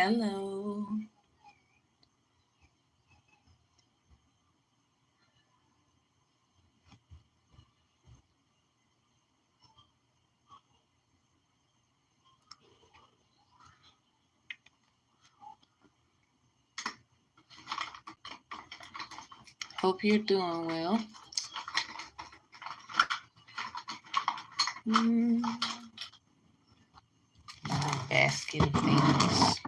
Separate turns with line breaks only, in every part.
Hello. Hope you're doing well. Another basket of things.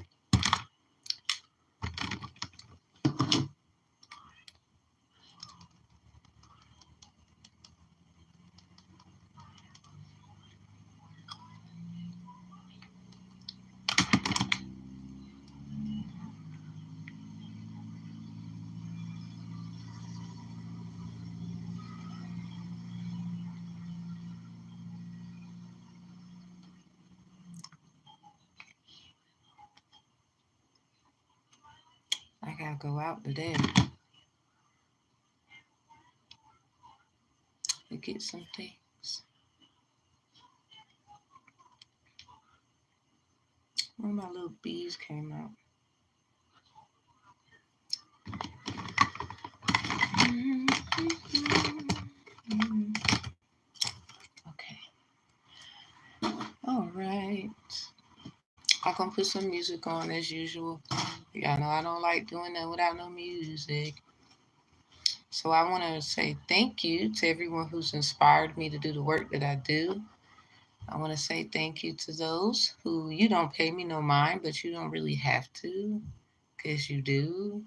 I gotta go out today to get some things. Where my little bees came out. Okay. All right. I'm gonna put some music on as usual. Y'all know I don't like doing that without no music. So I want to say thank you to everyone who's inspired me to do the work that I do. I want to say thank you to those who you don't pay me no mind, but you don't really have to, because you do.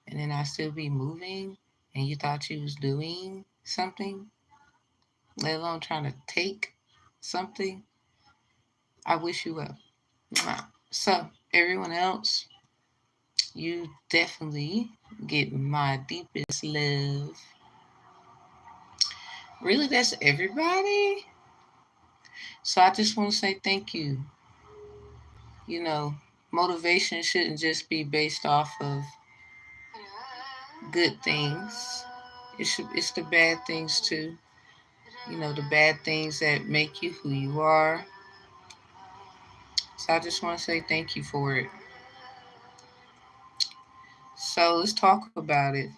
And then I still be moving, and you thought you was doing something, let alone trying to take something. I wish you well. So everyone else, you definitely get my deepest love. Really, that's everybody. So I just want to say thank you. You know, motivation shouldn't just be based off of good things. It's the bad things too. You know, the bad things that make you who you are. So I just want to say thank you for it. So let's talk about it.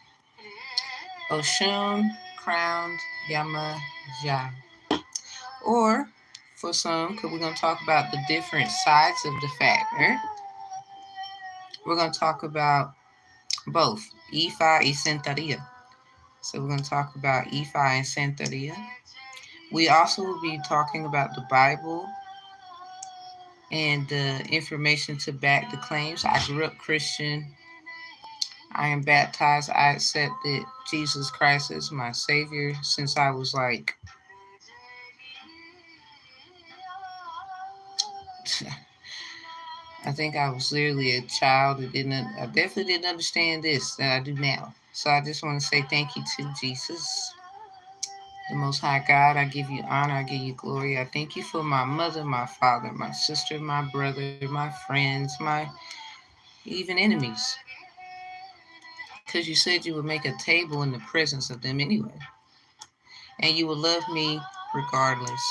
Oshun crowned Yamaja. Or for some, because we're going to talk about the different sides of the factor. We're going to talk about both Ifa y Santeria. So we're going to talk about Ifa and Santeria. We also will be talking about the Bible and the information to back the claims. I grew up Christian. I am baptized. I accepted Jesus Christ as my Savior since I was like I think I was literally a child that I definitely didn't understand this that I do now. So I just want to say thank you to Jesus, the Most High God. I give you honor. I give you glory. I thank you for my mother, my father, my sister, my brother, my friends, my even enemies. Because you said you would make a table in the presence of them anyway. And you will love me regardless.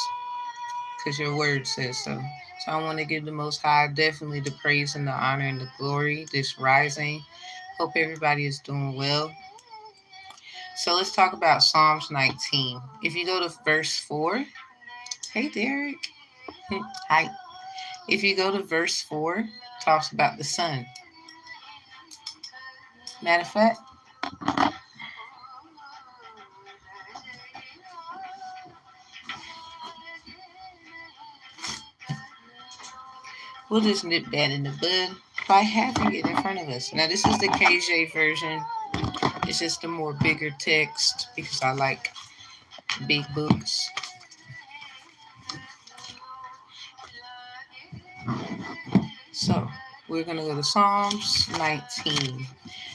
Because your word says so. So I want to give the Most High definitely the praise and the honor and the glory this rising. Hope everybody is doing well. So let's talk about Psalms 19. If you go to verse 4, hey Derek. Hi. If you go to verse 4, it talks about the sun. Matter of fact, we'll just nip that in the bud by having it in front of us. Now this is the KJ version. It's just a more bigger text because I like big books. So we're going to go to Psalms 19.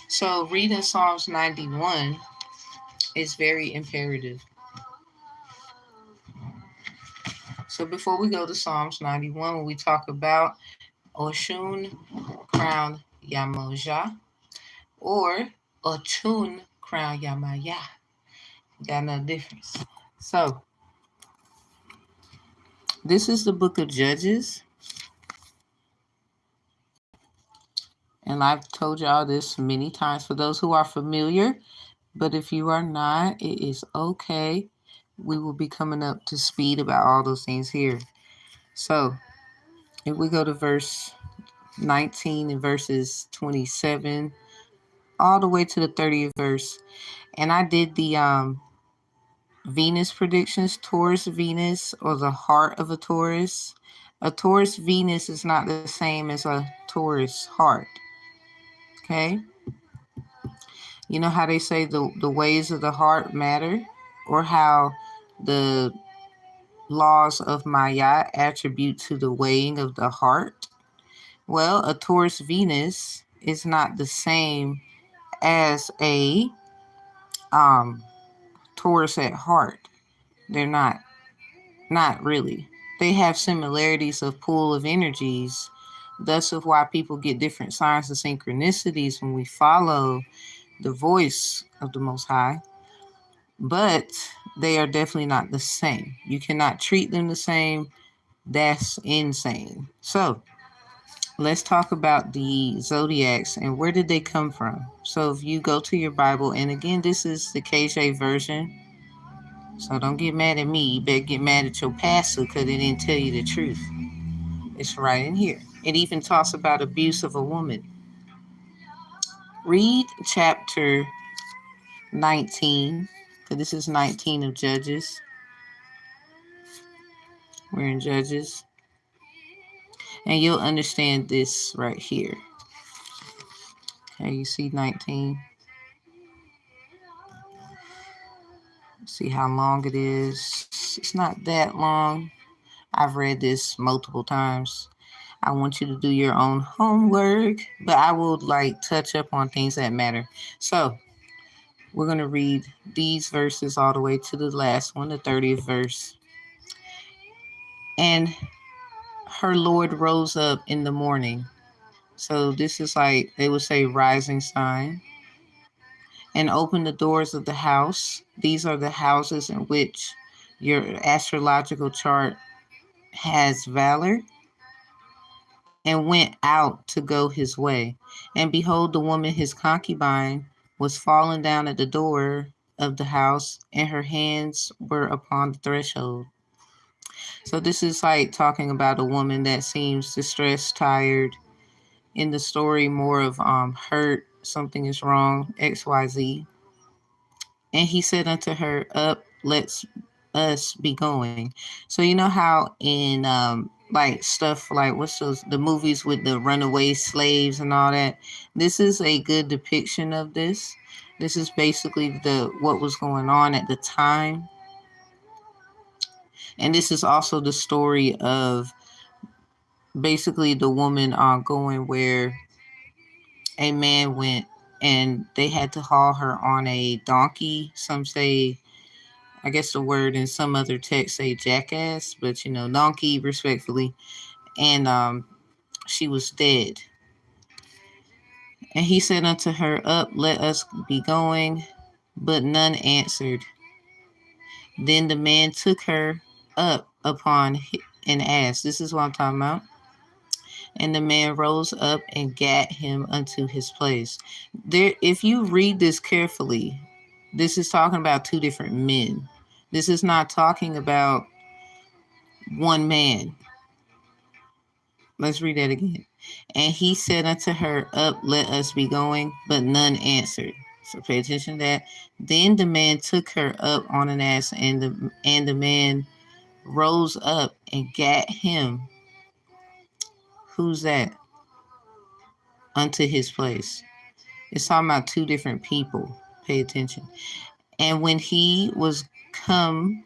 So reading Psalms 91 is very imperative. So before we go to Psalms 91, when we talk about Oshun crown Yamoja or Ochun crown Yamaya, got no difference. So this is the book of Judges. And I've told y'all this many times for those who are familiar, but if you are not, it is okay. We will be coming up to speed about all those things here. So, if we go to verse 19 and verses 27 all the way to the 30th verse, and I did the Venus predictions, Taurus Venus, or the heart of a Taurus. A Taurus Venus is not the same as a Taurus heart. Okay? You know how they say the ways of the heart matter? Or how the laws of Maya attribute to the weighing of the heart? Well, a Taurus Venus is not the same as a Taurus at heart. They're not. Not really. They have similarities of pool of energies. Thus of why people get different signs of synchronicities when we follow the voice of the Most High. But they are definitely not the same. You cannot treat them the same. That's insane. So let's talk about the zodiacs and where did they come from. So if you go to your Bible, and again, this is the KJ version. So don't get mad at me. You better get mad at your pastor because they didn't tell you the truth. It's right in here. It even talks about abuse of a woman. Read chapter 19, because this is 19 of Judges. We're in Judges. And you'll understand this right here. Okay, you see 19. See how long it is. It's not that long. I've read this multiple times. I want you to do your own homework, but I will touch up on things that matter. So we're going to read these verses all the way to the last one, the 30th verse. And her Lord rose up in the morning. So this is they would say rising sign. And opened the doors of the house. These are the houses in which your astrological chart has valor. And went out to go his way. And behold, the woman, his concubine, was fallen down at the door of the house, and her hands were upon the threshold. So this is talking about a woman that seems distressed, tired. In the story, more of hurt, something is wrong, XYZ. And he said unto her, up, let's us be going. So you know how in stuff what's those the movies with the runaway slaves and all that. This is a good depiction of this. This is basically the what was going on at the time. And this is also the story of basically the woman going where a man went and they had to haul her on a donkey. Some say, I guess the word in some other text say jackass, but donkey respectfully. And she was dead. And he said unto her, up, let us be going. But none answered. Then the man took her up upon an ass. This is what I'm talking about. And the man rose up and gat him unto his place. There, if you read this carefully, this is talking about two different men. This is not talking about one man. Let's read that again. And he said unto her, up, let us be going. But none answered. So pay attention to that. Then the man took her up on an ass, and the man rose up and gat him. Who's that? Unto his place. It's talking about two different people. Pay attention. And when he was coming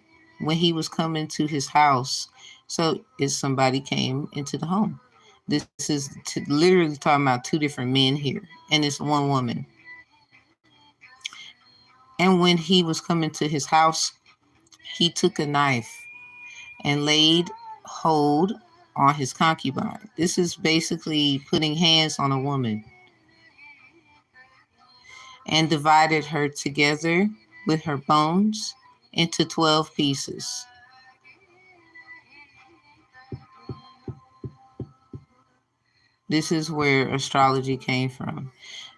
to his house, so if somebody came into the home. This is literally talking about two different men here, and it's one woman. And when he was coming to his house, he took a knife and laid hold on his concubine. This is basically putting hands on a woman. And divided her together with her bones into 12 pieces. This is where astrology came from.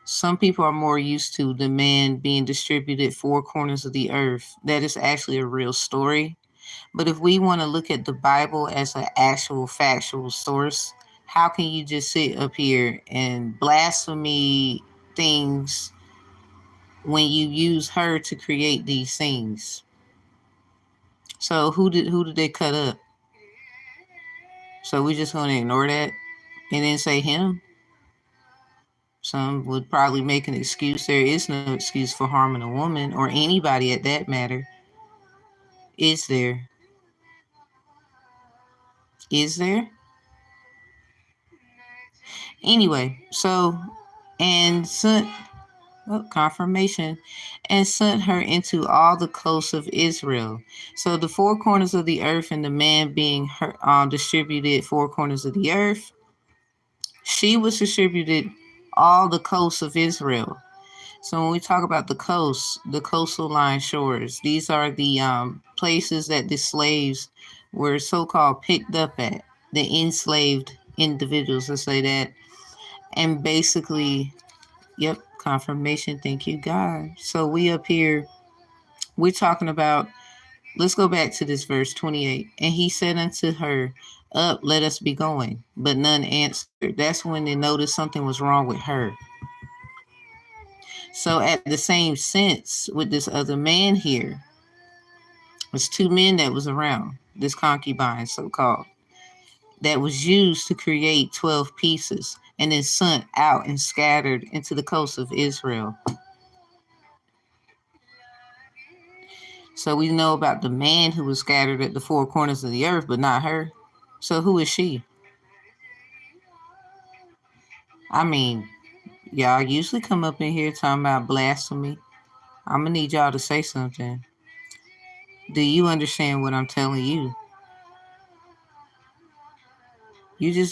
Some people are more used to the man being distributed four corners of the earth. That is actually a real story. But if we want to look at the Bible as an actual factual source, how can you just sit up here and blaspheme things when you use her to create these things? So who did they cut up? So we're just going to ignore that and then say him? Some would probably make an excuse. There is no excuse for harming a woman or anybody at that matter. Is there? Is there? Anyway, so and sent confirmation and sent her into all the coasts of Israel. So the four corners of the earth and the man being her, distributed four corners of the earth, she was distributed all the coasts of Israel. So when we talk about the coast, the coastal line shores, these are the places that the slaves were so-called picked up at, the enslaved individuals, let's say that. And basically, yep, confirmation, thank you, God. So we up here, we're talking about, let's go back to this verse 28. And he said unto her, up, let us be going. But none answered. That's when they noticed something was wrong with her. So at the same sense with this other man here, there's two men that was around, this concubine so-called, that was used to create 12 pieces and then sent out and scattered into the coast of Israel. So we know about the man who was scattered at the four corners of the earth, but not her. So who is she? I mean, y'all usually come up in here talking about blasphemy. I'm going to need y'all to say something. Do you understand what I'm telling you?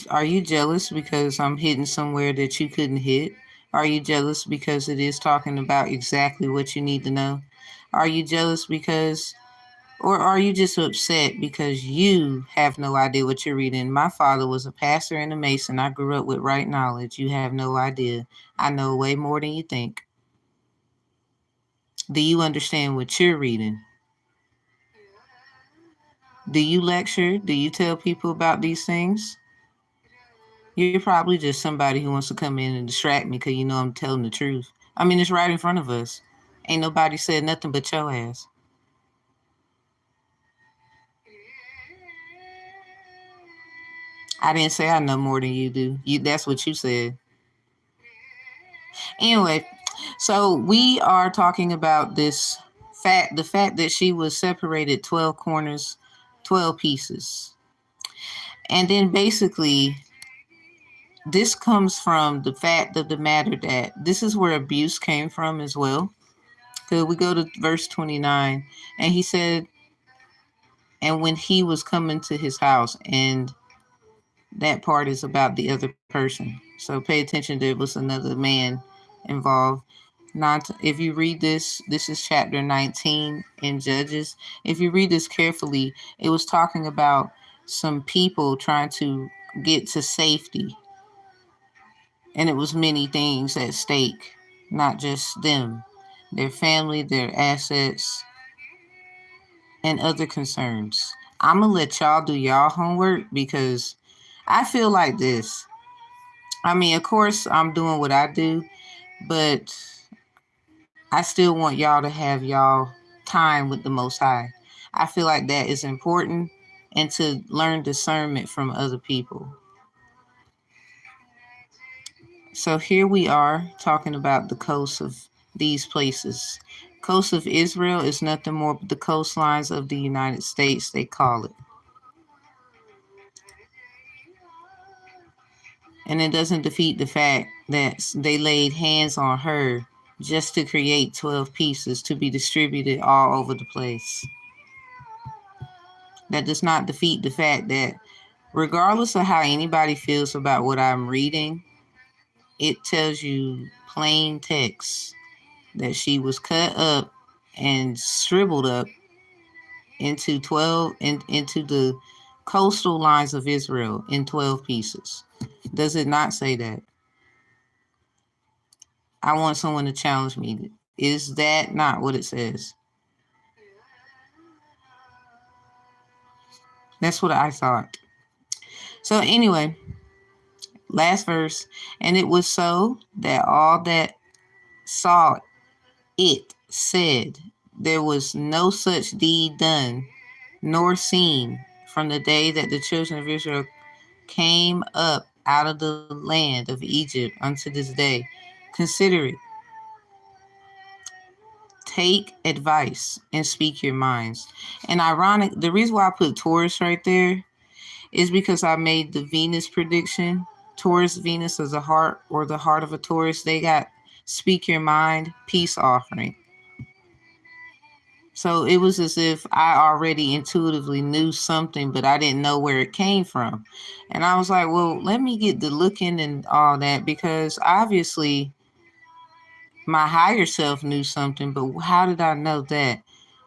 Are you jealous because I'm hitting somewhere that you couldn't hit? Are you jealous because it is talking about exactly what you need to know? Are you jealous because, or are you just upset because you have no idea what you're reading? My father was a pastor and a mason. I grew up with right knowledge. You have no idea. I know way more than you think. Do you understand what you're reading? Do you lecture? Do you tell people about these things? You're probably just somebody who wants to come in and distract me because you know I'm telling the truth. I mean, it's right in front of us. Ain't nobody said nothing but your ass. I didn't say I know more than you do. That's what you said. Anyway, so we are talking about this fact, the fact that she was separated 12 corners, 12 pieces. And then basically, this comes from the fact of the matter that this is where abuse came from as well. Because we go to verse 29, and he said, and when he was coming to his house, and that part is about the other person. So pay attention, there was another man involved. Not if you read this is chapter 19 in Judges. If you read this carefully, it was talking about some people trying to get to safety. And it was many things at stake, not just them, their family, their assets, and other concerns. I'm going to let y'all do y'all homework because I feel like this. I mean, of course, I'm doing what I do, but I still want y'all to have y'all time with the Most High. I feel like that is important and to learn discernment from other people. So here we are talking about the coast of these places. Coast of Israel is nothing more but the coastlines of the United States, they call it. And it doesn't defeat the fact that they laid hands on her just to create 12 pieces to be distributed all over the place. That does not defeat the fact that regardless of how anybody feels about what I'm reading, it tells you plain text that she was cut up and shriveled up into 12 into the coastal lines of Israel in 12 pieces. Does it not say that? I want someone to challenge me. Is that not what it says? That's what I thought. So anyway, last verse. And it was so that all that saw it said, there was no such deed done, nor seen, from the day that the children of Israel came up out of the land of Egypt unto this day. Consider it. Take advice and speak your minds. And ironic, the reason why I put Taurus right there is because I made the Venus prediction. Taurus, Venus is a heart, or the heart of a Taurus. They got speak your mind, peace offering. So it was as if I already intuitively knew something, but I didn't know where it came from. And I was like, well, let me get the looking and all that, because obviously my higher self knew something, but how did I know that?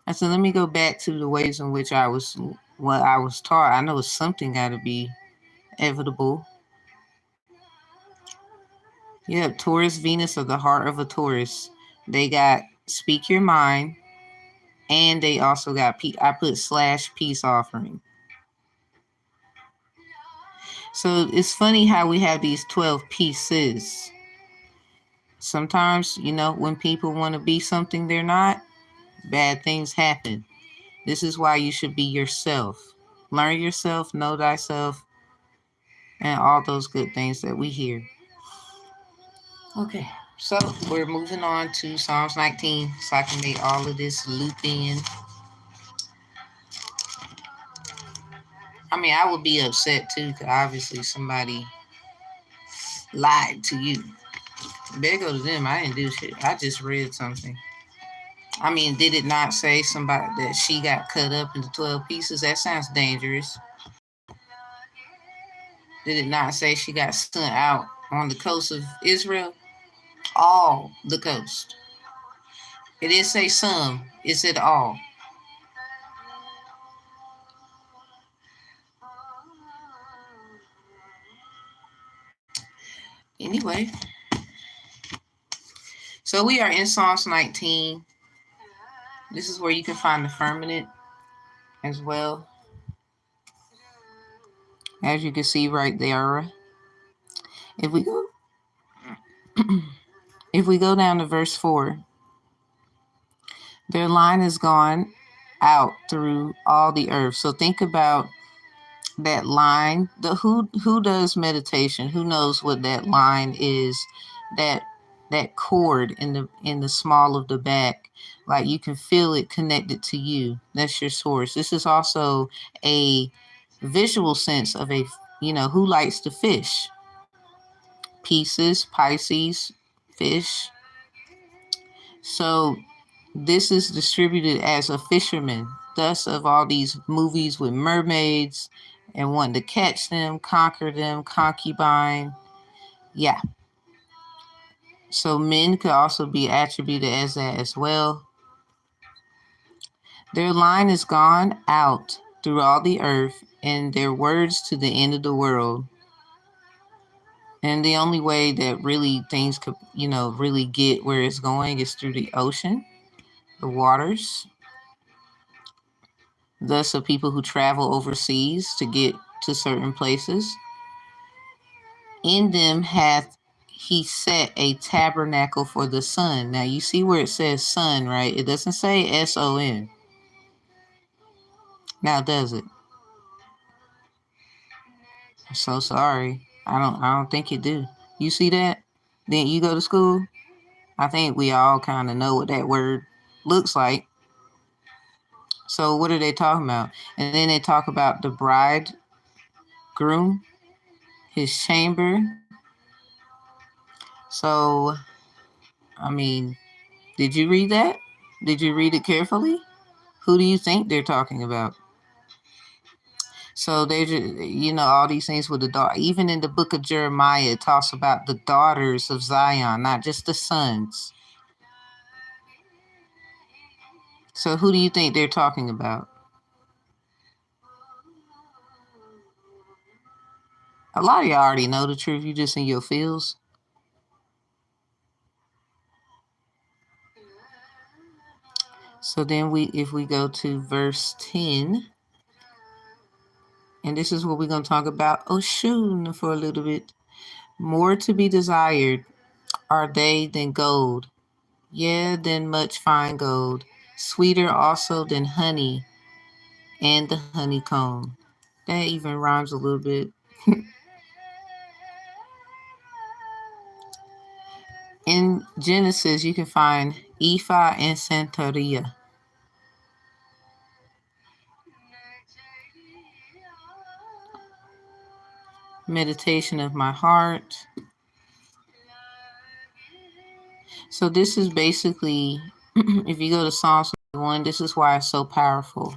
I said, let me go back to the ways in which what I was taught. I know something got to be evitable. Yep, Taurus, Venus, of the heart of a Taurus. They got speak your mind, and they also got, I put / peace offering. So it's funny how we have these 12 pieces. Sometimes, when people want to be something they're not, bad things happen. This is why you should be yourself. Learn yourself, know thyself, and all those good things that we hear. Okay, so we're moving on to Psalms 19, so I can make all of this loop in. I mean, I would be upset too, because obviously somebody lied to you. Better go to them. I didn't do shit. I just read something. I mean, did it not say somebody that she got cut up into 12 pieces? That sounds dangerous. Did it not say she got sent out on the coast of Israel? All the coast. It didn't say some. It said all. Anyway, so we are in Psalms 19. This is where you can find the firmament as well. As you can see right there. If we go if we go down to verse 4, their line is gone out through all the earth. So think about that line. Who does meditation? Who knows what that line is? That cord in the small of the back, like you can feel it connected to you. That's your source. This is also a visual sense of who likes to fish. Pieces, Pisces, fish. So this is distributed as a fisherman, thus of all these movies with mermaids and wanting to catch them, conquer them, concubine. Yeah. So men could also be attributed as that as well. Their line is gone out through all the earth, and their words to the end of the world. And the only way that really things could, really get where it's going is through the ocean, the waters. Thus, of people who travel overseas to get to certain places. In them hath he set a tabernacle for the sun. Now, you see where it says sun, right? It doesn't say S-O-N. Now, does it? I'm so sorry. I don't think it do. You see that? Then you go to school? I think we all kind of know what that word looks like. So what are they talking about? And then they talk about the bridegroom, his chamber. So, I mean, did you read that? Did you read it carefully? Who do you think they're talking about? So they just, all these things with the daughter. Even in the book of Jeremiah, it talks about the daughters of Zion, not just the sons. So who do you think they're talking about? A lot of y'all already know the truth. You just in your feels. So then if we go to verse 10, and this is what we're going to talk about Oshun for a little bit. More to be desired are they than gold, yeah, than much fine gold, sweeter also than honey and the honeycomb. That even rhymes a little bit. In Genesis, you can find Ephah and Santeria. Meditation of my heart. So this is basically, if you go to Psalms 1, this is why it's so powerful.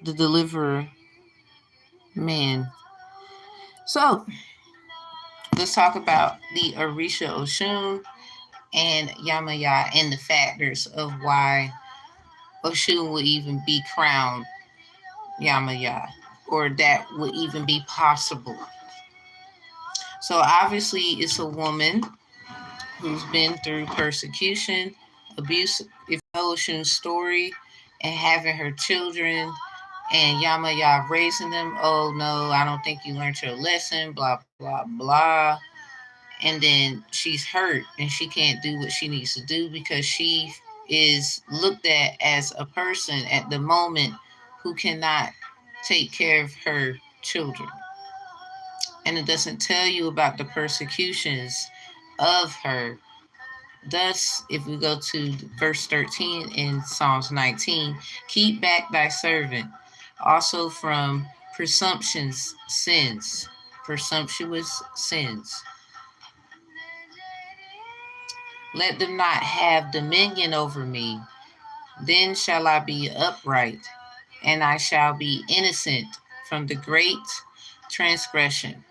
The deliverer, man. So let's talk about the Orisha Oshun and Yamaya and the factors of why Oshun would even be crowned Yamaya, or that would even be possible. So obviously it's a woman who's been through persecution, abuse. If you know Oshun's story and having her children and Yamaya raising them, oh no, I don't think you learned your lesson, blah, blah, blah. And then she's hurt and she can't do what she needs to do because she is looked at as a person at the moment who cannot take care of her children. And it doesn't tell you about the persecutions of her. Thus, if we go to verse 13 in Psalms 19, keep back thy servant also from presumptuous sins. Presumptuous sins. Let them not have dominion over me. Then shall I be upright, and I shall be innocent from the great transgression.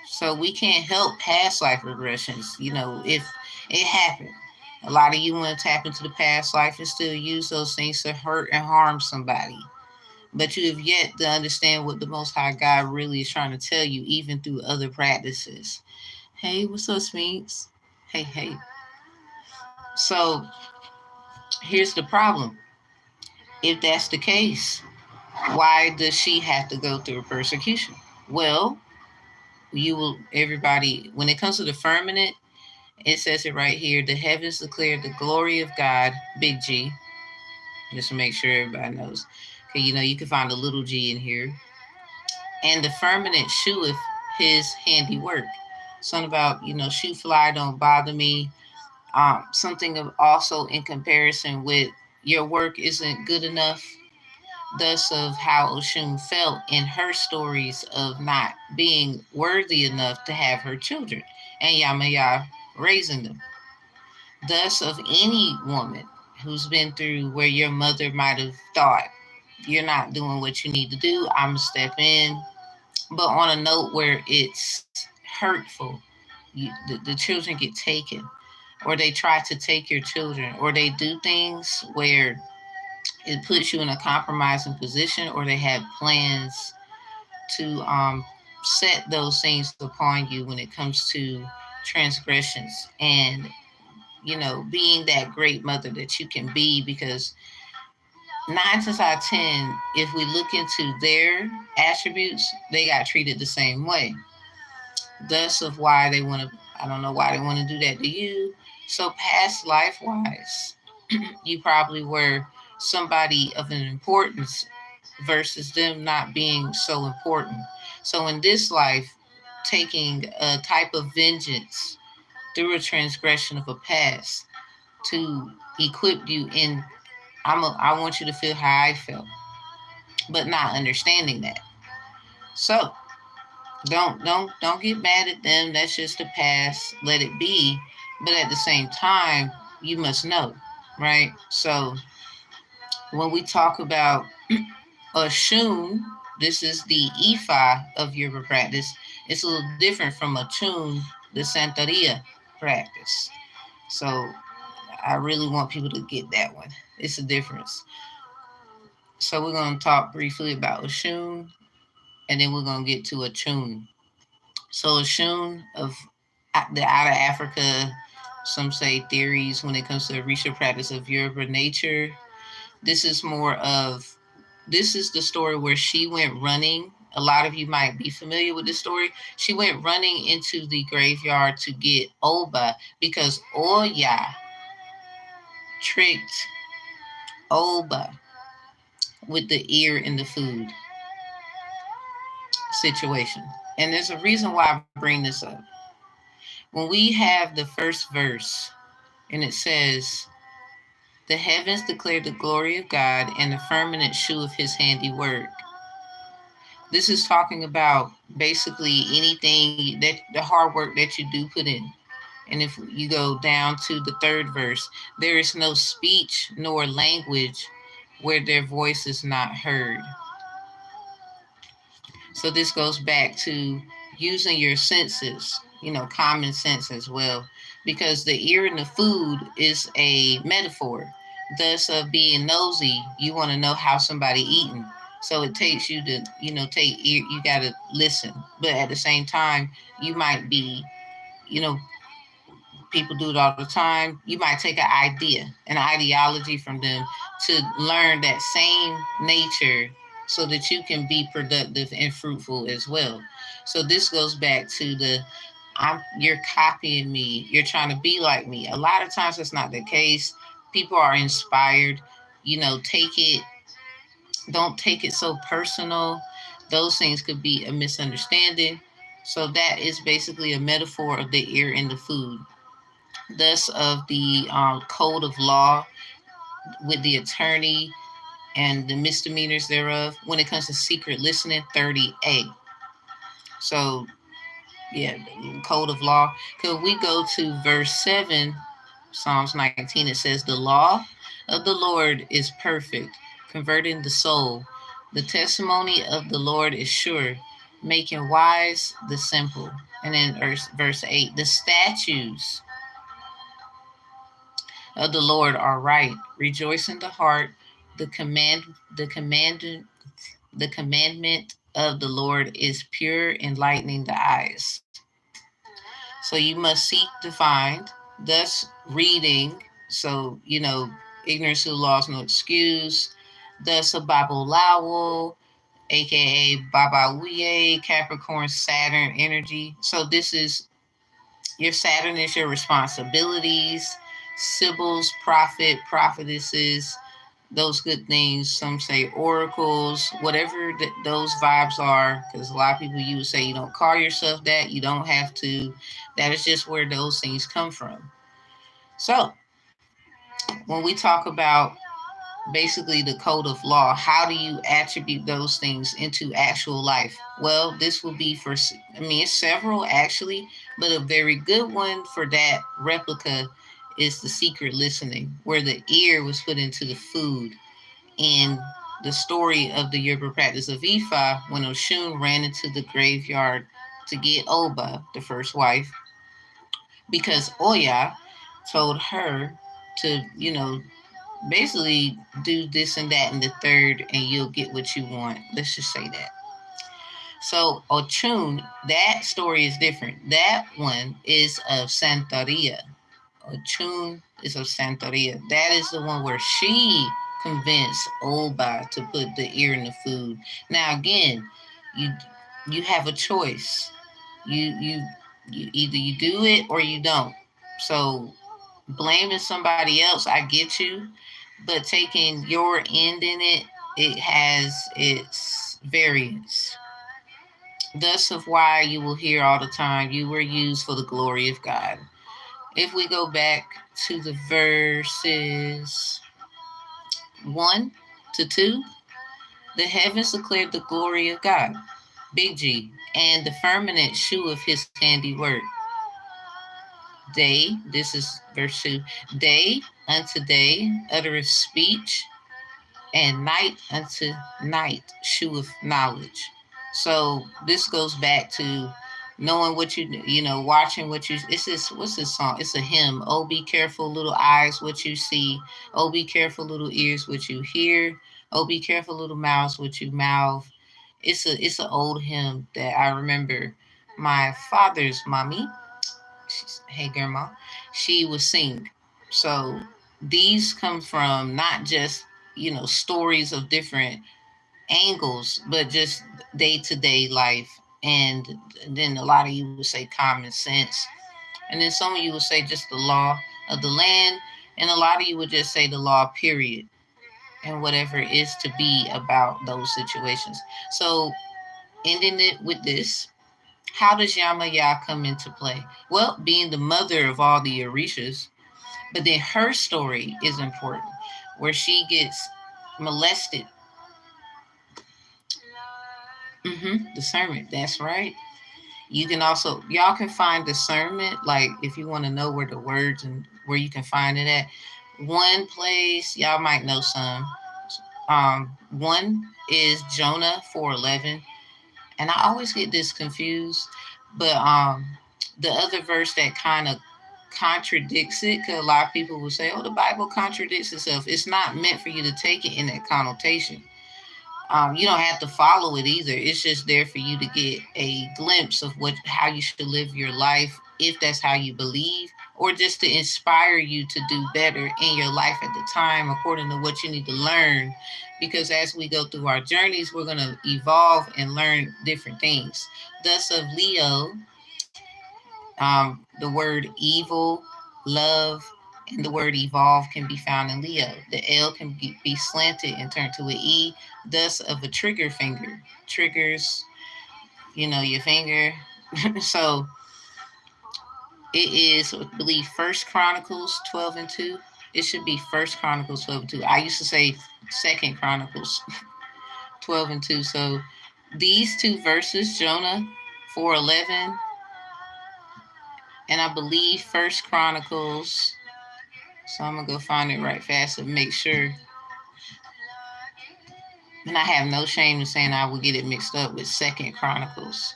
So we can't help past life regressions. You know, if it happened, a lot of you want to tap into the past life and still use those things to hurt and harm somebody. But you have yet to understand what the Most High God really is trying to tell you, even through other practices. Hey, what's up, Sphinx? Hey, hey. So here's the problem. If that's the case, why does she have to go through persecution? Well, you will, everybody, when it comes to the firmament, it says it right here, the heavens declare the glory of God, big G, just to make sure everybody knows. Okay, you know, you can find a little g in here. And the firmament sheweth his handiwork. Something about, you know, shoe fly, don't bother me. Something of also in comparison with your work isn't good enough. Thus of how Oshun felt in her stories of not being worthy enough to have her children and Yamaya raising them. Thus of any woman who's been through where your mother might have thought, you're not doing what you need to do, I'm going to step in. But on a note where it's hurtful, the children get taken, or they try to take your children, or they do things where it puts you in a compromising position, or they have plans to set those things upon you when it comes to transgressions and, you know, being that great mother that you can be. Because 9 times out of 10, if we look into their attributes, they got treated the same way. Thus of why they want to, I don't know why they want to do that to you. So past life wise, you probably were somebody of an importance versus them not being so important. So in this life, taking a type of vengeance through a transgression of a past to equip you in, I want you to feel how I felt, but not understanding that. So don't get mad at them. That's just the past. Let it be. But at the same time, you must know, right? So when we talk about Oshun, this is the Ifa of Yoruba practice. It's a little different from Atun, the Santeria practice. So I really want people to get that one. It's a difference. So we're going to talk briefly about Oshun and then we're going to get to a tune. So a tune of the out of Africa, some say theories when it comes to the research practice of Yoruba nature. This is more of, this is the story where she went running. A lot of you might be familiar with this story. She went running into the graveyard to get Oba because Oya tricked Oba with the ear in the food situation. And there's a reason why I bring this up. When we have the first verse and it says, the heavens declare the glory of God and the firmament shew of his handiwork. This is talking about basically anything that the hard work that you do put in. And if you go down to the third verse, there is no speech nor language where their voice is not heard. So this goes back to using your senses, common sense as well, because the ear in the food is a metaphor. Thus, of being nosy, you want to know how somebody eating. So it takes you to, take ear. You got to listen, but at the same time, you might be, you know, people do it all the time. You might take an idea, an ideology from them to learn that same nature so that you can be productive and fruitful as well. So this goes back to you're copying me. You're trying to be like me. A lot of times that's not the case. People are inspired. Don't take it so personal. Those things could be a misunderstanding. So that is basically a metaphor of the ear in the food, thus of the code of law with the attorney and the misdemeanors thereof when it comes to secret listening, 30A. So yeah, code of law. Could we go to verse 7, Psalms 19? It says, the law of the Lord is perfect, converting the soul. The testimony of the Lord is sure, making wise the simple. And then verse 8, the statutes of the Lord are right, rejoice in the heart. The command, the commandment, the commandment of the Lord is pure, enlightening the eyes. So you must seek to find, thus reading. So ignorance of the law is no excuse. Thus a Bible Lowell, aka Baba Wuye, Capricorn, Saturn energy. So this is your Saturn is your responsibilities, sibyls, prophet, prophetesses, those good things. Some say oracles, whatever those vibes are, because a lot of people, you would say you don't call yourself that. You don't have to. That is just where those things come from. So when we talk about basically the code of law, how do you attribute those things into actual life? Well, this will be it's several actually, but a very good one for that replica is the secret listening, where the ear was put into the food. And the story of the Yoruba practice of Ifa, when Oshun ran into the graveyard to get Oba, the first wife, because Oya told her to, basically do this and that and the third, and you'll get what you want. Let's just say that. So Ochun, that story is different. That one is of Santeria. Ochun is of Santeria. That is the one where she convinced Oba to put the ear in the food. Now again, you have a choice. You either you do it or you don't. So blaming somebody else, I get you, but taking your end in it, it has its variance. Thus of why you will hear all the time, you were used for the glory of God. If we go back to the verses 1 to 2, the heavens declared the glory of God, big G, and the firmament shew of his handiwork. Day, this is verse 2, day unto day uttereth speech, and night unto night sheweth knowledge. So this goes back to knowing what watching what you. What's this song? It's a hymn. Oh, be careful, little eyes, what you see. Oh, be careful, little ears, what you hear. Oh, be careful, little mouths, what you mouth. It's an old hymn that I remember my father's mommy, hey grandma, she would sing. So these come from not just, stories of different angles, but just day to day life. And then a lot of you would say common sense. And then some of you would say just the law of the land. And a lot of you would just say the law, period. And whatever is to be about those situations. So ending it with this, how does Yamaya come into play? Well, being the mother of all the Orishas, but then her story is important, where she gets molested. Discernment, that's right. You can also, y'all can find discernment, like if you want to know where the words and where you can find it at. One place, y'all might know some. One is Jonah 4:11, and I always get this confused, but the other verse that kind of contradicts it, because a lot of people will say, oh, the Bible contradicts itself. It's not meant for you to take it in that connotation. You don't have to follow it either. It's just there for you to get a glimpse of how you should live your life, if that's how you believe, or just to inspire you to do better in your life at the time, according to what you need to learn. Because as we go through our journeys, we're going to evolve and learn different things. Thus, of Leo, the word evil, love, and the word evolve can be found in Leo. The L can be slanted and turned to an E, thus of a trigger finger. Triggers, your finger. So it is, I believe, First Chronicles 12:2. It should be First Chronicles 12:2. I used to say Second Chronicles 12:2. So these two verses, Jonah 4:11, and I believe First Chronicles. So I'm gonna go find it right fast and make sure. And I have no shame in saying I will get it mixed up with Second Chronicles.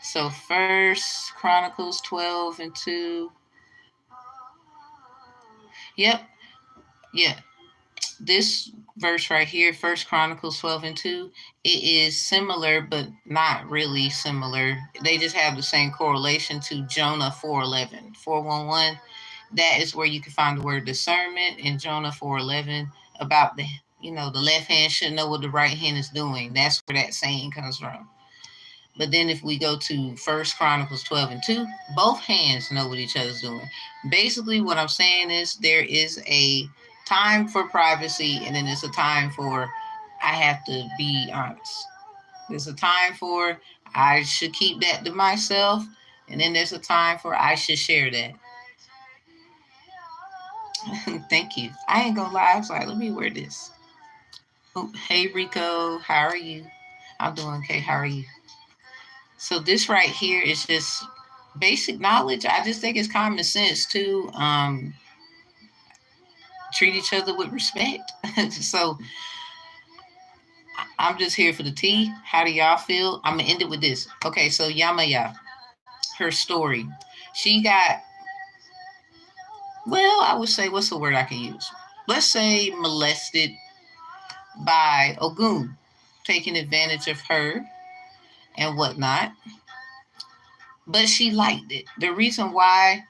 So First Chronicles 12:2. Yep. Yeah. This verse right here, First Chronicles 12:2, it is similar, but not really similar. They just have the same correlation to Jonah 4:11. 4:11. That is where you can find the word discernment in Jonah 4:11 about the left hand should know what the right hand is doing. That's where that saying comes from. But then if we go to First Chronicles 12:2, both hands know what each other's doing. Basically, what I'm saying is there is a time for privacy, and then there's a time for I have to be honest. There's a time for I should keep that to myself, and then there's a time for I should share that. Thank you. I ain't gonna lie. I was like, let me wear this. Oh, hey Rico, how are you? I'm doing okay. How are you? So this right here is just basic knowledge. I just think it's common sense to treat each other with respect. So I'm just here for the tea. How do y'all feel? I'm gonna end it with this. Okay, so Yamaya, her story. She got, well, I would say, what's the word I can use? Let's say molested by Ogun, taking advantage of her and whatnot. But she liked it. The reason why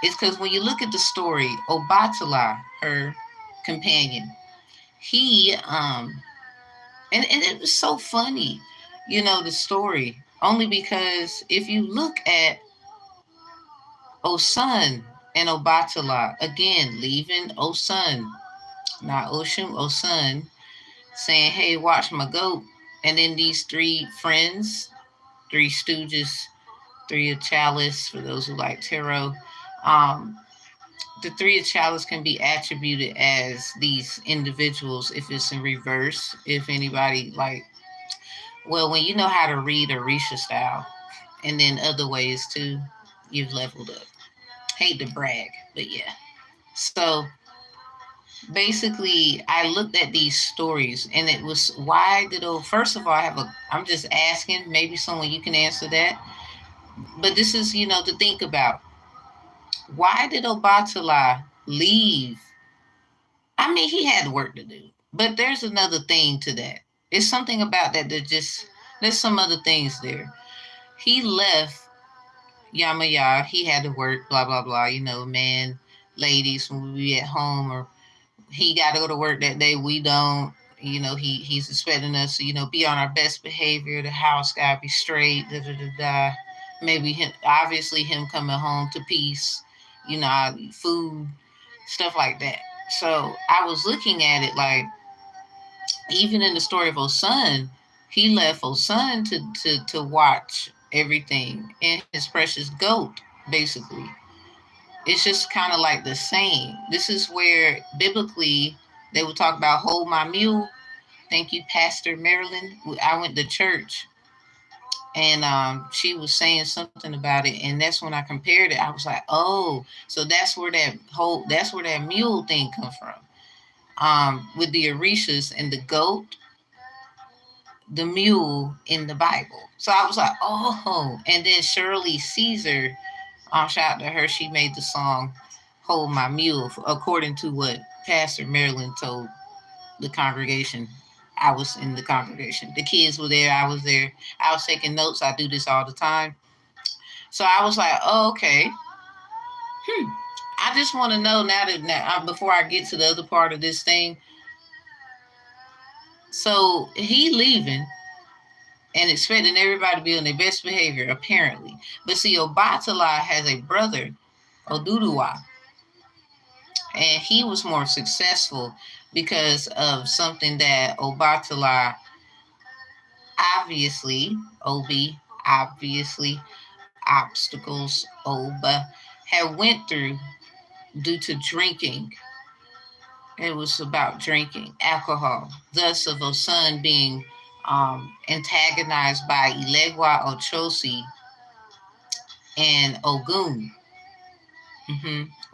is because when you look at the story, Obatala, her companion, he and it was so funny, the story. Only because if you look at Osun and Obatala, again, leaving Osun, not Oshun, Osun, saying, hey, watch my goat. And then these three friends, three stooges, three of chalice, for those who like tarot, the three of chalice can be attributed as these individuals if it's in reverse. If anybody well, when you know how to read Orisha style, and then other ways too, you've leveled up. Hate to brag, but yeah. So basically, I looked at these stories, and it was why did first of all, I'm just asking, maybe someone you can answer that. But this is, to think about. Why did Obatala leave? I mean, he had work to do, but there's another thing to that. It's something about that there's some other things there. He left Yamaya. He had to work, blah, blah, blah. Man, ladies, when we be at home, or he got to go to work that day, we don't. He's expecting us to, be on our best behavior. The house got to be straight, da, da, da, da. Maybe obviously him coming home to peace, food, stuff like that. So I was looking at it like, even in the story of Osun, he left Osun to watch everything, and his precious goat, basically. It's just kind of like the same. This is where biblically they would talk about hold my mule. Thank you, Pastor Marilyn. I went to church, and she was saying something about it, and that's when I compared it. I was like, oh, so that's where that mule thing come from. With the Orishas and the goat, the mule in the Bible. So I was like, oh. And then Shirley Caesar, shout out to her, she made the song Hold My Mule, according to what Pastor Marilyn told the congregation. I was in the congregation. The kids were there. I was there. I was taking notes. I do this all the time. So I was like, oh, okay. I just want to know now, before I get to the other part of this thing. So he leaving and expecting everybody to be on their best behavior, apparently. But see, Obatala has a brother, Oduduwa, and he was more successful because of something that Obatala obviously, obstacles Oba had went through due to drinking. It was about drinking alcohol. Thus, of Osun being antagonized by Ilegwa Ochosi and Ogun,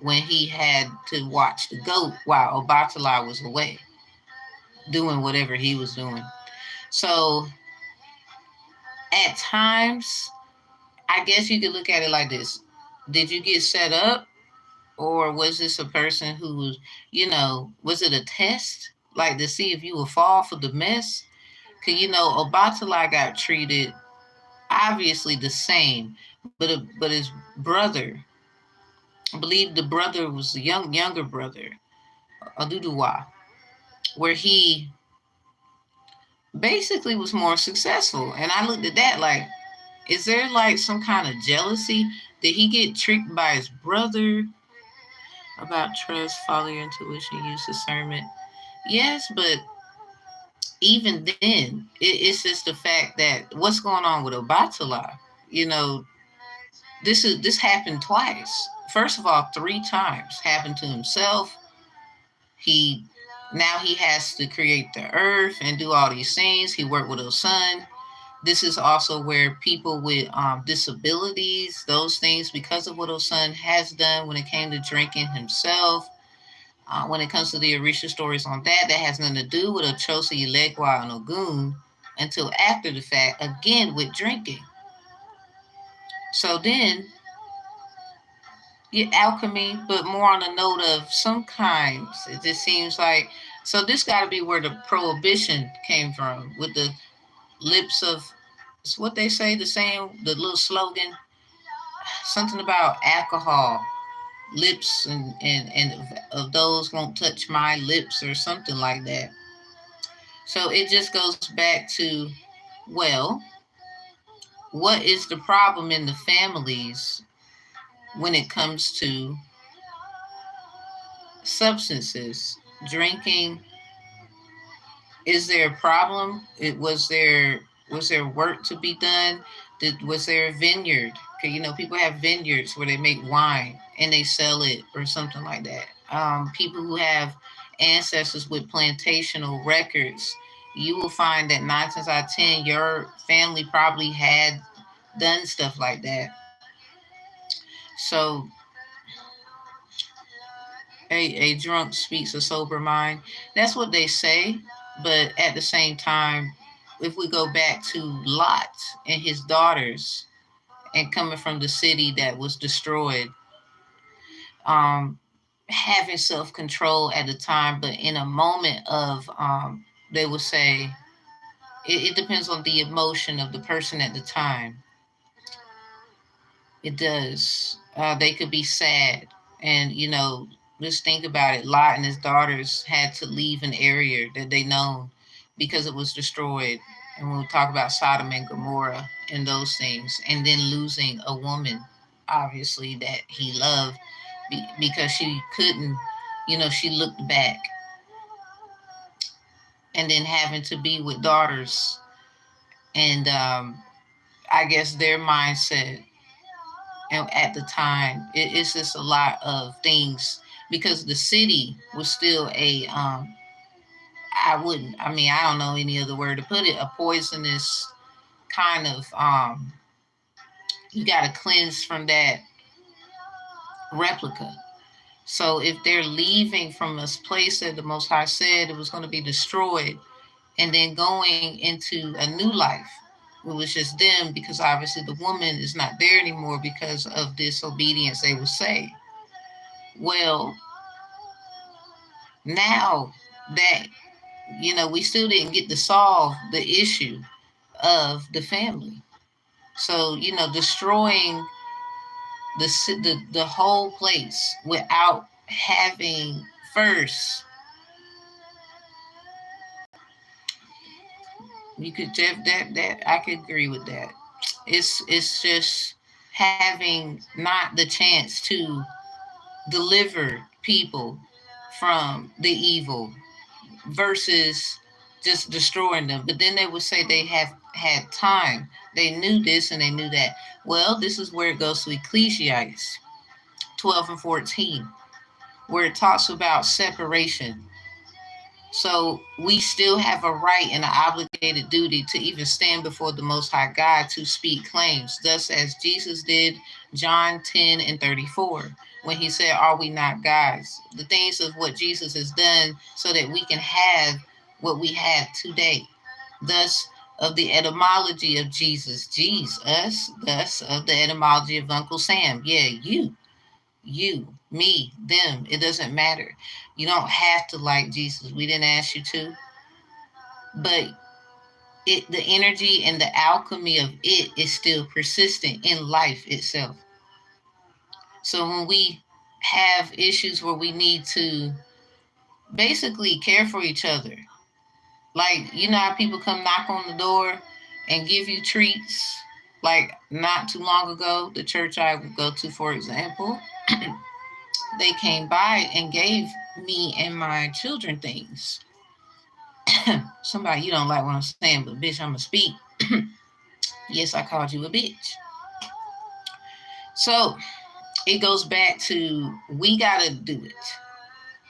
when he had to watch the goat while Obatala was away doing whatever he was doing. So at times, I guess you could look at it like this. Did you get set up, or was this a person who was, was it a test? Like to see if you would fall for the mess? Because, Obatala got treated obviously the same, but his brother, I believe the brother was the younger brother, Aduduwa, where he basically was more successful. And I looked at that like, is there like some kind of jealousy? Did he get tricked by his brother about trust, folly, intuition, use, discernment? Yes, but even then, it's just the fact that what's going on with Obatala, this happened twice. First of all, 3 times happened to himself. He Now he has to create the earth and do all these things. He worked with his son. This is also where people with disabilities, those things, because of what Osun has done when it came to drinking himself, when it comes to the Orisha stories on that has nothing to do with Ochosi, Ilegwa, and Ogun until after the fact, again with drinking. So then, alchemy, but more on the note of some kinds. It just seems like, so this got to be where the prohibition came from, with the lips of, it's what they say, the little slogan, something about alcohol, lips and of those won't touch my lips or something like that. So it just goes back to, well, what is the problem in the families when it comes to substances, drinking? Is there a problem? Was there work to be done? Was there a vineyard? Because people have vineyards where they make wine and they sell it or something like that. People who have ancestors with plantational records, you will find that 9 times out of 10, your family probably had done stuff like that. So a drunk speaks a sober mind. That's what they say. But at the same time, if we go back to Lot and his daughters and coming from the city that was destroyed, having self-control at the time, but in a moment of, they would say, it depends on the emotion of the person at the time. It does. They could be sad. And, just think about it. Lot and his daughters had to leave an area that they know because it was destroyed. And when we talk about Sodom and Gomorrah and those things, and then losing a woman, obviously, that he loved because she couldn't, she looked back. And then having to be with daughters. And I guess their mindset and at the time it's just a lot of things because the city was still a I don't know any other word to put it, a poisonous kind of you got to cleanse from that replica. So if they're leaving from this place that the Most High said it was going to be destroyed and then going into a new life, it was just them because obviously the woman is not there anymore because of disobedience, they will say. Well, now that, we still didn't get to solve the issue of the family. So, destroying the whole place without having first, you could that I could agree with that. It's just having not the chance to deliver people from the evil versus just destroying them. But then they would say they have had time. They knew this and they knew that. Well, this is where it goes to Ecclesiastes 12 and 14, where it talks about separation. So we still have a right and an obligated duty to even stand before the Most High God to speak claims, thus as Jesus did, John 10 and 34, when he said, are we not gods? The things of what Jesus has done so that we can have what we have today. Thus, of the etymology of Jesus, us, thus of the etymology of Uncle Sam. Yeah, you, me, them. It doesn't matter. You don't have to like Jesus. We didn't ask you to. But the energy and the alchemy of it is still persistent in life itself. So when we have issues where we need to basically care for each other, like, how people come knock on the door and give you treats. Like not too long ago, the church I would go to, for example, they came by and gave me and my children things. Somebody, you don't like what I'm saying, but bitch, I'm going to speak. Yes, I called you a bitch. So it goes back to we got to do it.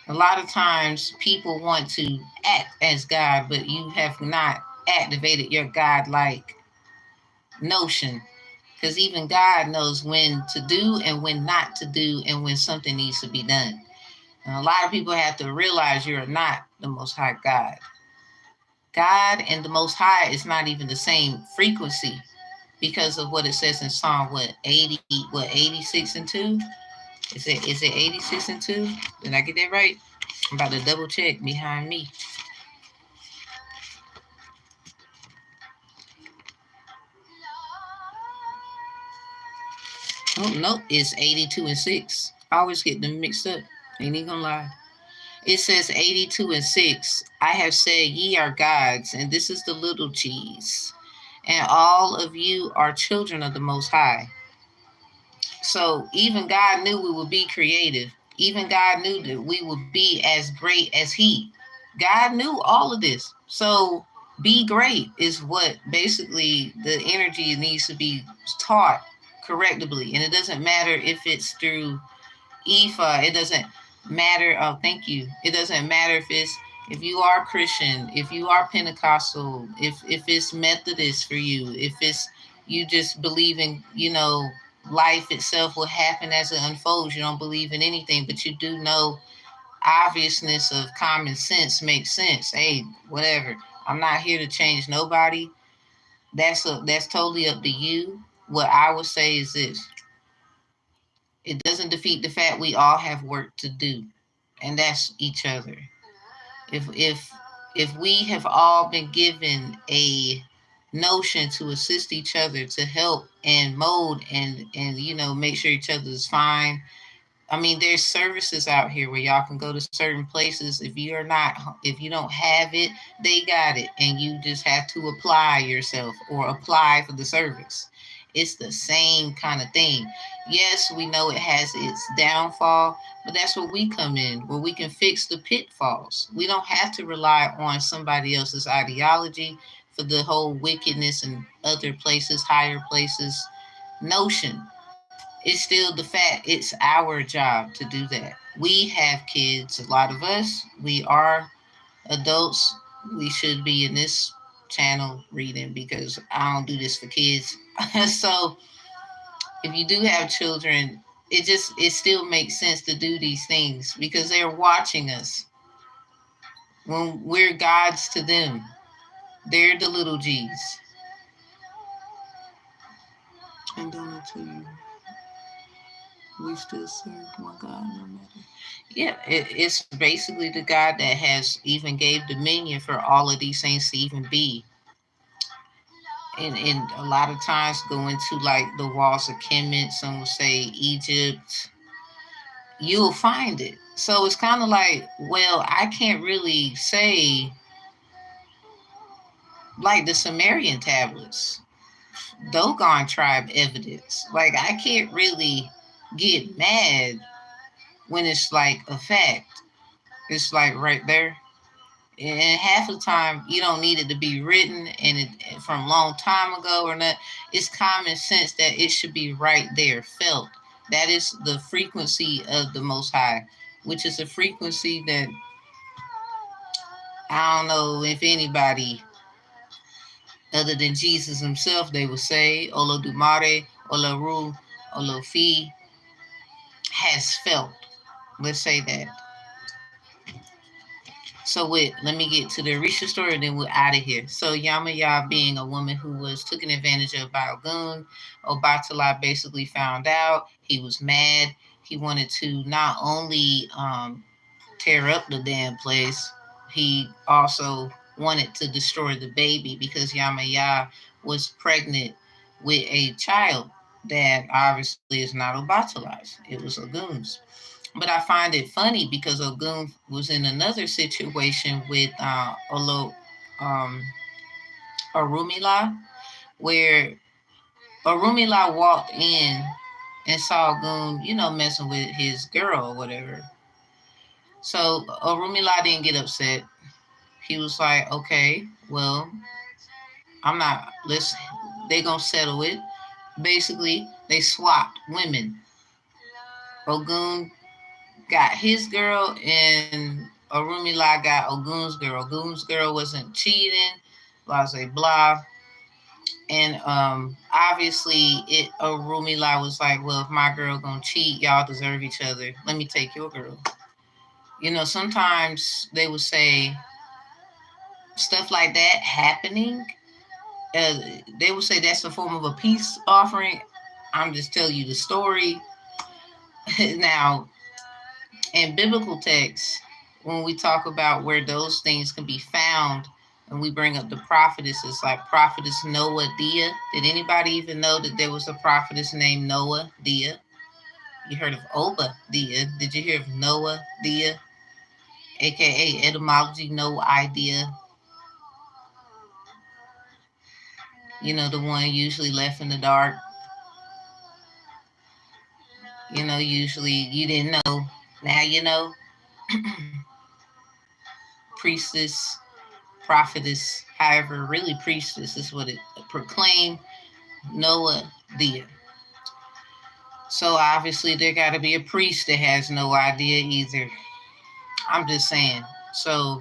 A lot of times people want to act as God, but you have not activated your God-like notion. Because even God knows when to do and when not to do and when something needs to be done. And a lot of people have to realize you're not the Most High God. God and the Most High is not even the same frequency because of what it says in Psalm 86 and 2? Is it 86 and 2? Did I get that right? I'm about to double check behind me. Oh, nope, it's 82 and 6. I always get them mixed up. Ain't even gonna lie. It says 82 and 6. I have said ye are gods, and this is the little cheese. And all of you are children of the Most High. So even God knew we would be creative. Even God knew that we would be as great as He. God knew all of this. So be great is what basically the energy needs to be taught correctably. And it doesn't matter if it's through Ifa. It doesn't matter. Oh, thank you. It doesn't matter if you are Christian, if you are Pentecostal, if it's Methodist for you, if it's you just believe in, life itself will happen as it unfolds. You don't believe in anything, but you do know obviousness of common sense makes sense. Hey, whatever. I'm not here to change nobody. That's totally up to you. What I would say is this. It doesn't defeat the fact we all have work to do, and that's each other. If if we have all been given a notion to assist each other, to help and mold and make sure each other is fine. I mean, there's services out here where y'all can go to certain places. If you don't have it, they got it, and you just have to apply yourself or apply for the service. It's the same kind of thing. Yes, we know it has its downfall, but that's where we come in, where we can fix the pitfalls. We don't have to rely on somebody else's ideology for the whole wickedness and other places, higher places notion. It's still the fact it's our job to do that. We have kids, a lot of us, we are adults. We should be in this channel reading because I don't do this for kids. So if you do have children, it still makes sense to do these things because they're watching us when we're gods to them. They're the little G's. And don't I tell you, we still serve one God no matter. Yeah, it's basically the God that has even gave dominion for all of these things to even be. And a lot of times go into like the walls of Kemet, some will say Egypt, you'll find it. So it's kind of like, well, I can't really say like the Sumerian tablets, Dogon tribe evidence. Like I can't really get mad when it's like a fact. It's like right there. And half the time you don't need it to be written and it from a long time ago or not. It's common sense that it should be right there, felt. That is the frequency of the Most High, which is a frequency that I don't know if anybody other than Jesus himself they would say Olodumare, Olaru, Olofi has felt. Let's say that. So let me get to the Risha story and then we're out of here. So Yamaya being a woman who was taken advantage of by Ogun, Obatala basically found out. He was mad. He wanted to not only tear up the damn place, he also wanted to destroy the baby because Yamaya was pregnant with a child that obviously is not Obatala's. It was Ogun's. But I find it funny because Ogun was in another situation with um, Arumila, where Arumila walked in and saw Ogun, messing with his girl or whatever. So Arumila didn't get upset. He was like, okay, well, I'm not, they gonna settle it. Basically, they swapped women. Ogun got his girl and Orumila got Ogun's girl. Ogun's girl wasn't cheating, blah blah blah. And obviously Orumila was like, well, if my girl gonna cheat, y'all deserve each other. Let me take your girl. Sometimes they would say stuff like that happening. Uh, they would say that's a form of a peace offering. I'm just telling you the story. Now, in biblical texts, when we talk about where those things can be found, and we bring up the prophetesses like prophetess Noah Dia. Did anybody even know that there was a prophetess named Noah Dia? You heard of Oba Dia. Did you hear of Noah Dia? AKA etymology, no idea. The one usually left in the dark. Usually you didn't know. Now you know. Priestess, prophetess, however, really priestess is what it proclaimed. Noah Dia. So obviously there got to be a priest that has no idea either. I'm just saying. So,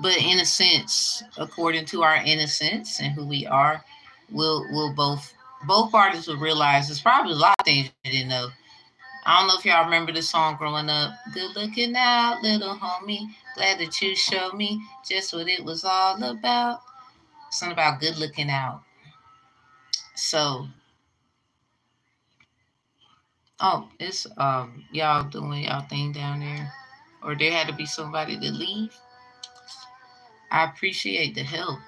but in a sense, according to our innocence and who we are, we'll both parties will realize there's probably a lot of things you didn't know. I don't know if y'all remember this song growing up. Good looking out, little homie. Glad that you showed me just what it was all about. Something about good looking out. So, it's y'all doing y'all thing down there, or there had to be somebody to leave. I appreciate the help.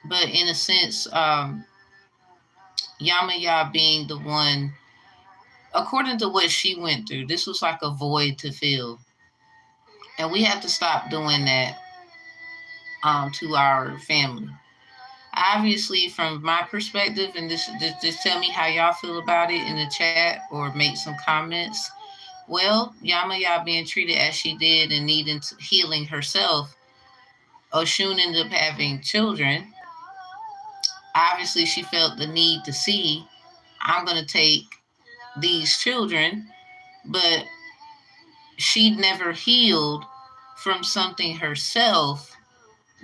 But in a sense, Yamaya being the one, according to what she went through, this was like a void to fill. And we have to stop doing that to our family. Obviously, from my perspective, and just tell me how y'all feel about it in the chat or make some comments. Well, Yamaya being treated as she did and needing healing herself, Oshun ended up having children. Obviously, she felt the need to see, I'm going to take these children, but she never healed from something herself,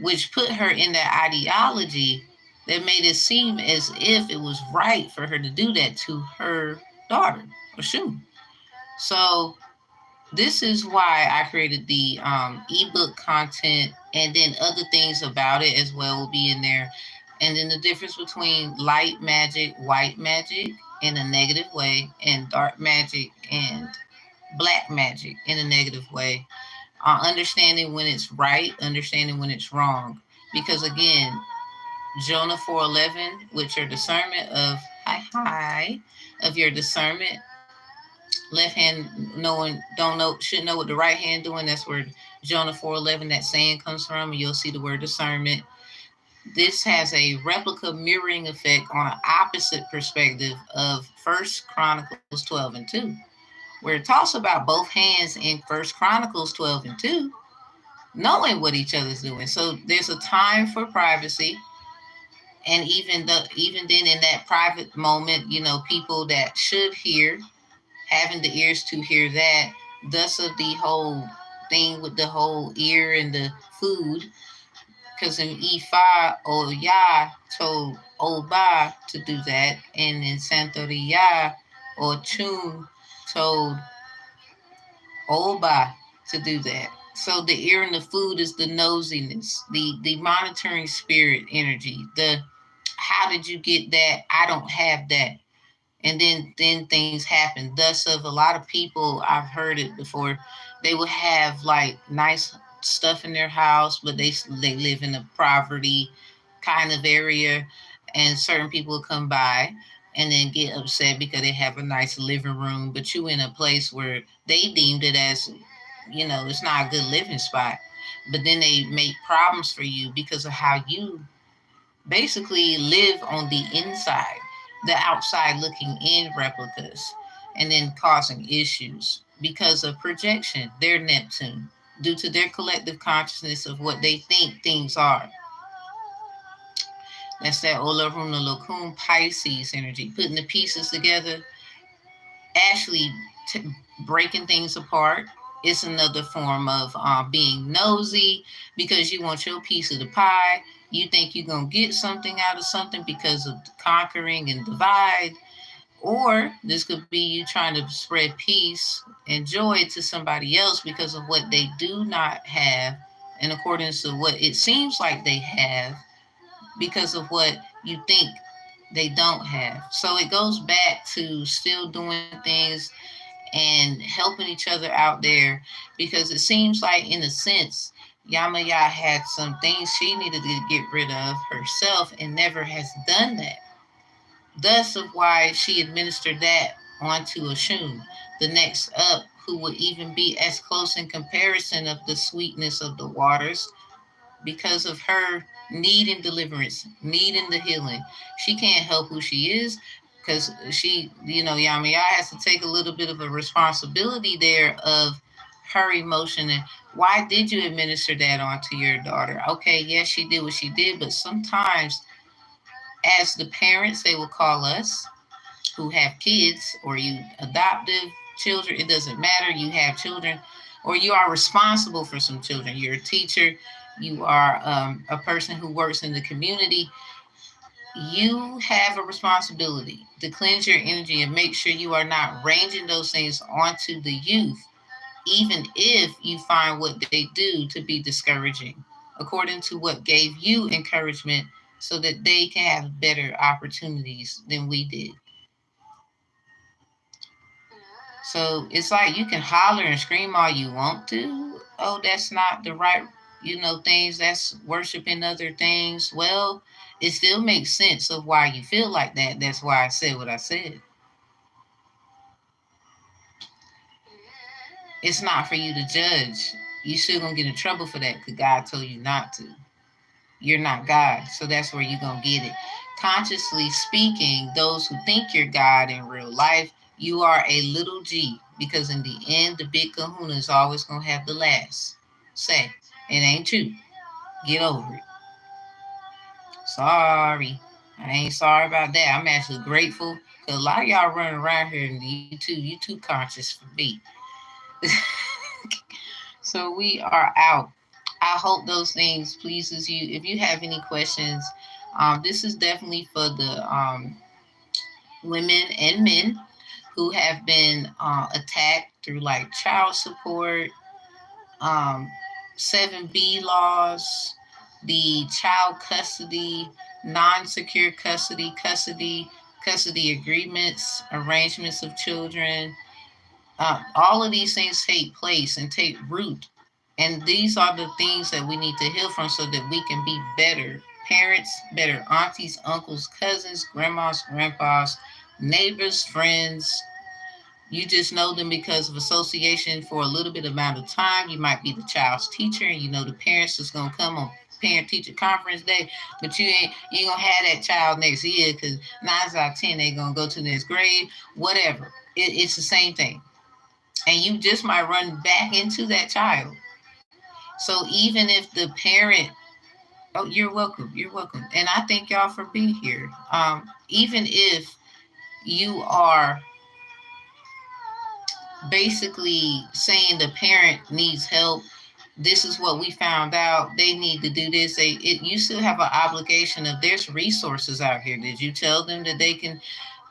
which put her in that ideology that made it seem as if it was right for her to do that to her daughter, Oshun. So this is why I created the ebook content, and then other things about it as well will be in there. And then the difference between light magic, white magic in a negative way, and dark magic and black magic in a negative way. Understanding when it's right, understanding when it's wrong. Because again, Jonah 4:11, with your discernment of of your discernment, left hand knowing don't know should know what the right hand doing. That's where Jonah 4:11 that saying comes from, and you'll see the word discernment. This has a replica mirroring effect on an opposite perspective of First Chronicles 12:2, where it talks about both hands in First Chronicles 12:2 knowing what each other's doing. So there's a time for privacy, and even then in that private moment, people that should hear, having the ears to hear that. Thus of the whole thing with the whole ear and the food, because in Ifa Oya told Oba to do that, and in Santeria or Chun told Oba to do that. So the ear and the food is the nosiness, the monitoring spirit energy, the how did you get that? I don't have that. And then things happen. Thus of a lot of people, I've heard it before, they will have like nice stuff in their house, but they live in a poverty kind of area, and certain people will come by and then get upset because they have a nice living room, but you in a place where they deemed it as, it's not a good living spot. But then they make problems for you because of how you basically live on the inside, the outside looking in replicas, and then causing issues because of projection. They're Neptune, due to their collective consciousness of what they think things are. That's that Olaruna Locum Pisces energy, putting the pieces together, actually breaking things apart. It's another form of being nosy because you want your piece of the pie. You think you're going to get something out of something because of conquering and divide. Or this could be you trying to spread peace and joy to somebody else because of what they do not have, in accordance to what it seems like they have, because of what you think they don't have. So it goes back to still doing things and helping each other out there, because it seems like, in a sense, Yamaya had some things she needed to get rid of herself and never has done that. Thus of why she administered that onto Oshun, the next up, who would even be as close in comparison of the sweetness of the waters, because of her needing deliverance, needing the healing. She can't help who she is, because she, Yamiya has to take a little bit of a responsibility there of her emotion. And why did you administer that onto your daughter? Okay, yes, she did what she did, but sometimes as the parents, they will call us who have kids, or you adoptive children, it doesn't matter, you have children, or you are responsible for some children, you're a teacher, you are a person who works in the community, you have a responsibility to cleanse your energy and make sure you are not ranging those things onto the youth, even if you find what they do to be discouraging, according to what gave you encouragement, so that they can have better opportunities than we did. So it's like you can holler and scream all you want to. Oh, that's not the right, things that's worshiping other things, well, it still makes sense of why you feel like that. That's why I said what I said. It's not for you to judge. You still gonna get in trouble for that because God told you not to. You're not God, so that's where you're gonna get it. Consciously speaking, those who think you're God in real life, you are a little g, because in the end, the big kahuna is always gonna have the last say. It ain't true. Get over it. Sorry. I ain't sorry about that. I'm actually grateful because a lot of y'all running around here and you too conscious for me. So we are out. I hope those things pleases you. If you have any questions, this is definitely for the women and men who have been attacked through like child support, um, 7B laws, the child custody, non-secure custody agreements, arrangements of children. All of these things take place and take root. And these are the things that we need to heal from so that we can be better parents, better aunties, uncles, cousins, grandmas, grandpas, neighbors, friends. You just know them because of association for a little bit amount of time. You might be the child's teacher and you know the parents is going to come on parent teacher conference day, but you ain't gonna have that child next year because 9 out of 10 they gonna go to the next grade, whatever. It's the same thing, and you just might run back into that child. So even if the parent, oh, you're welcome, and I thank y'all for being here. Even if you are basically saying the parent needs help, this is what we found out, they need to do this, you still have an obligation of there's resources out here. Did you tell them that they can?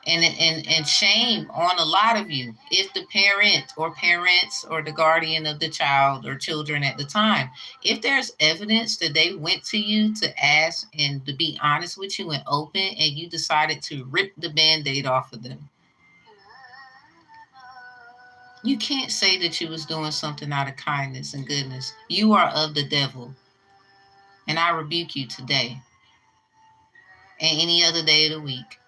And shame on a lot of you if the parent or parents or the guardian of the child or children at the time, if there's evidence that they went to you to ask and to be honest with you and open, and you decided to rip the band-aid off of them, you can't say that you was doing something out of kindness and goodness. You are of the devil, and I rebuke you today and any other day of the week.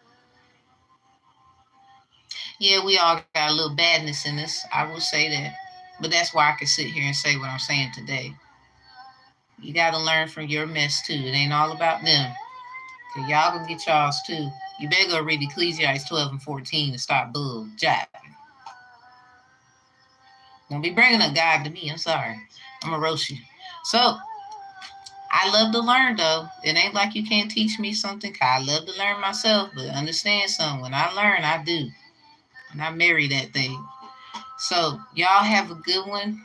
Yeah, we all got a little badness in us. I will say that. But that's why I can sit here and say what I'm saying today. You got to learn from your mess too. It ain't all about them. Because y'all gonna get y'all's too. You better go read Ecclesiastes 12 and 14 and stop bull jabbing. Don't be bringing up God to me. I'm sorry. I'm going to roast you. So, I love to learn though. It ain't like you can't teach me something. I love to learn myself, but understand something. When I learn, I do. And I marry that thing. So y'all have a good one.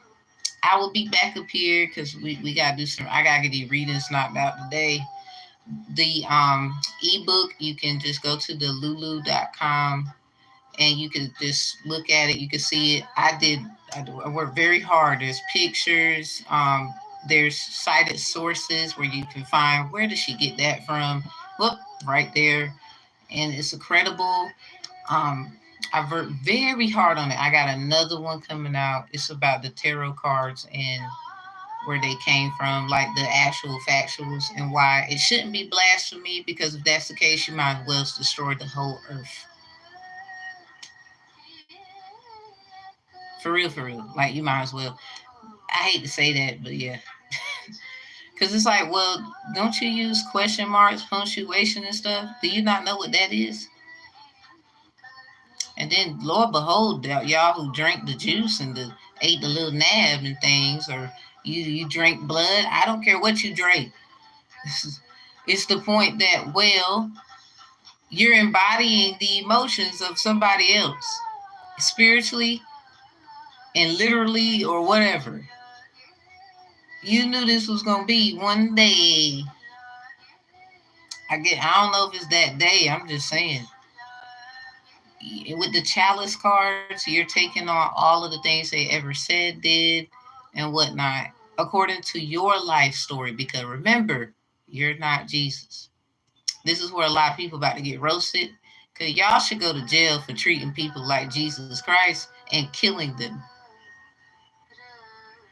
I will be back up here because we gotta do some. I gotta get these readings knocked out today. The ebook, you can just go to the lulu.com and you can just look at it. You can see it. I worked very hard. There's pictures. There's cited sources where you can find where did she get that from. Whoop, right there. And it's credible. I've worked very hard on it. I got another one coming out. It's about the tarot cards and where they came from, like the actual factuals, and why it shouldn't be blasphemy, because if that's the case, you might as well destroy the whole earth. For real, for real. Like, you might as well. I hate to say that, but yeah. Because it's like, well, don't you use question marks, punctuation, and stuff? Do you not know what that is? And then, Lord behold, y'all who drink the juice and ate the little nab and things, or you drink blood. I don't care what you drink. It's the point that, well, you're embodying the emotions of somebody else, spiritually and literally or whatever. You knew this was going to be one day. I don't know if it's that day. I'm just saying. With the chalice cards, you're taking on all of the things they ever said, did, and whatnot, according to your life story. Because remember, you're not Jesus. This is where a lot of people about to get roasted. Because y'all should go to jail for treating people like Jesus Christ and killing them.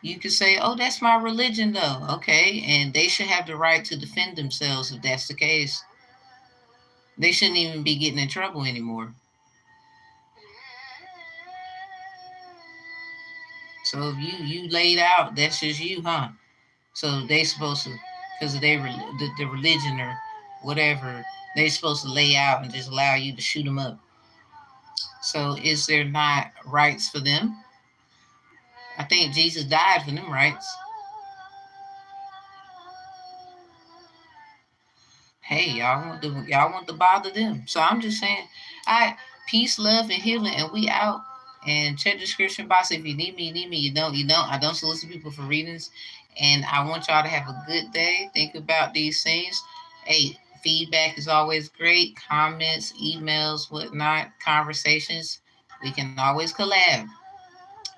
You could say, oh, that's my religion, though. Okay. And they should have the right to defend themselves if that's the case. They shouldn't even be getting in trouble anymore. So if you laid out, that's just you, huh? So they supposed to, because of the religion or whatever, they supposed to lay out and just allow you to shoot them up. So is there not rights for them? I think Jesus died for them rights. Hey, y'all want to bother them. So I'm just saying, peace, love, and healing, and we out. And check the description box if you need me. You need me. You don't. You don't. I don't solicit people for readings, and I want y'all to have a good day. Think about these things. Hey, feedback is always great. Comments, emails, whatnot, conversations. We can always collab.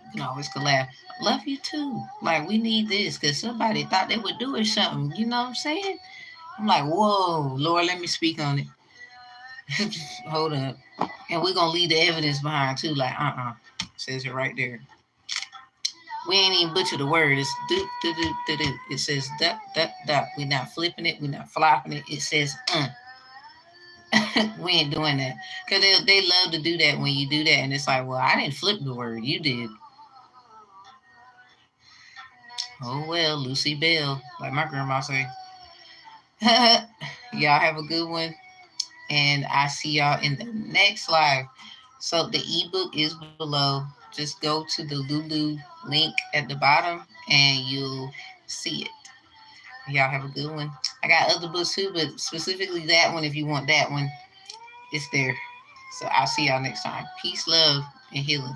We can always collab. Love you too. Like we need this because somebody thought they would do it something. You know what I'm saying? I'm like, whoa, Lord, let me speak on it. Hold up. And we're going to leave the evidence behind too. Like, says it right there. We ain't even butcher the word. It's do, do, do, do, do. It says duck, duck, duck. We're not flipping it. We're not flopping it. It says, we ain't doing that. Because they love to do that when you do that. And it's like, well, I didn't flip the word. You did. Oh, well, Lucy Bell. Like my grandma say. Y'all have a good one. And I see y'all in the next live. So the ebook is below. Just go to the Lulu link at the bottom and you'll see it. Y'all have a good one. I got other books too, but specifically that one, if you want that one, it's there. So I'll see y'all next time. Peace, love, and healing.